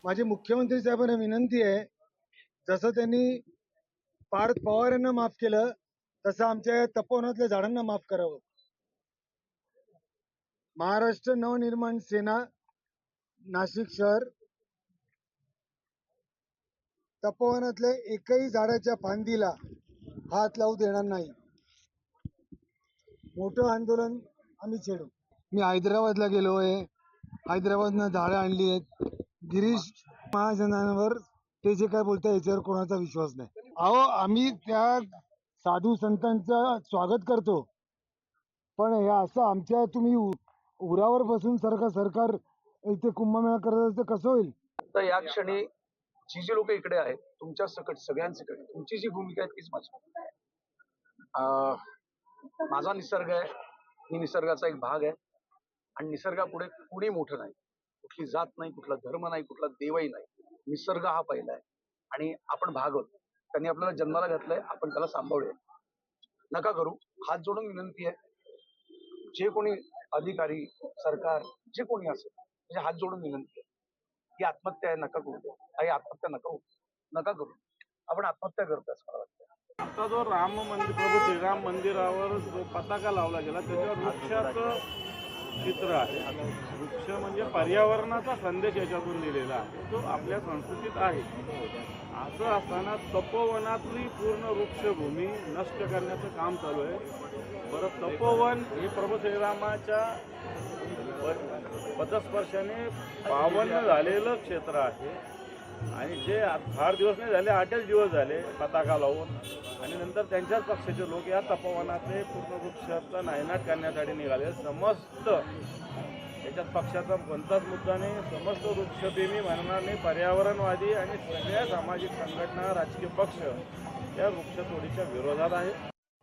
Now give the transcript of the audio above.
माझी मुख्यमंत्री साहेबांना विनंती आहे, जसं त्यांनी पार्थ पवार यांना माफ केलं तसं आमच्या या तपोवनातल्या झाडांना माफ करावं. महाराष्ट्र नवनिर्माण सेना नाशिक शहर तपोवनातल्या एकही झाडाच्या फांदीला हात लावू देणार नाही. मोठं आंदोलन आम्ही छेडू. मी हैदराबादला गेलो आहे, हैदराबादनं झाडं आणली आहेत. गिरीश महाजनांवर ते जे काय बोलतात याच्यावर कोणाचा विश्वास नाही. अहो, आम्ही त्या साधू संतांचं स्वागत करतो, पण हे असं आमच्या तुम्ही उरावर बसून सरकार इथे कुंभमेळा करत असतं कसं होईल? तर या क्षणी जी लोक इकडे आहेत तुमच्या सकट सगळ्यांसकट तुमची जी भूमिका आहे तीच माझी. माझा निसर्ग आहे, मी निसर्गाचा एक भाग आहे आणि निसर्गापुढे कुणी मोठं नाही. कुठली जात नाही, कुठला धर्म नाही, कुठला देवही नाही. निसर्ग हा पहिला आहे आणि आपण भाग आहोत. त्यांनी आपल्याला जन्माला घातलंय, आपण त्याला सांभाळूया. नका करू. हात जोडून विनंती आहे, जे कोणी अधिकारी सरकार जे कोणी असेल म्हणजे हात जोडून विनंती आहे, ही आत्महत्या आहे, नका करू द्या. काही आत्महत्या नका करू. आपण आत्महत्या करतो असं मला वाटतं. आता जो राम मंदिर प्रभू श्रीराम मंदिरावर जो पताका लावला गेला त्याच्यावर वृक्षाचं चित्र आहे. वृक्ष म्हणजे पर्यावरणाचा संदेश याच्यातून दिलेला आहे, तो आपल्या संस्कृतीत आहे. असं असताना तपोवनातली पूर्ण वृक्षभूमी नष्ट करण्याचं काम चालू आहे. बरं, तपोवन हे प्रभू श्रीरामाच्या पदस्पर्शाने पावन झालेलं क्षेत्र आहे आणि जे फार दिवस नाही झाले, 8च दिवस झाले पताका लावून आणि नंतर त्यांच्याच पक्षाचे लोक या तपोवनातले पूर्ण वृक्षाचा नायनाट करण्यासाठी निघाले. समस्त त्याच्यात पक्षाचा कोणताच मुद्दा नाही. समस्त वृक्षप्रेमी म्हणणारे पर्यावरणवादी आणि सगळ्या सामाजिक संघटना राजकीय पक्ष या वृक्षतोडीच्या विरोधात आहेत.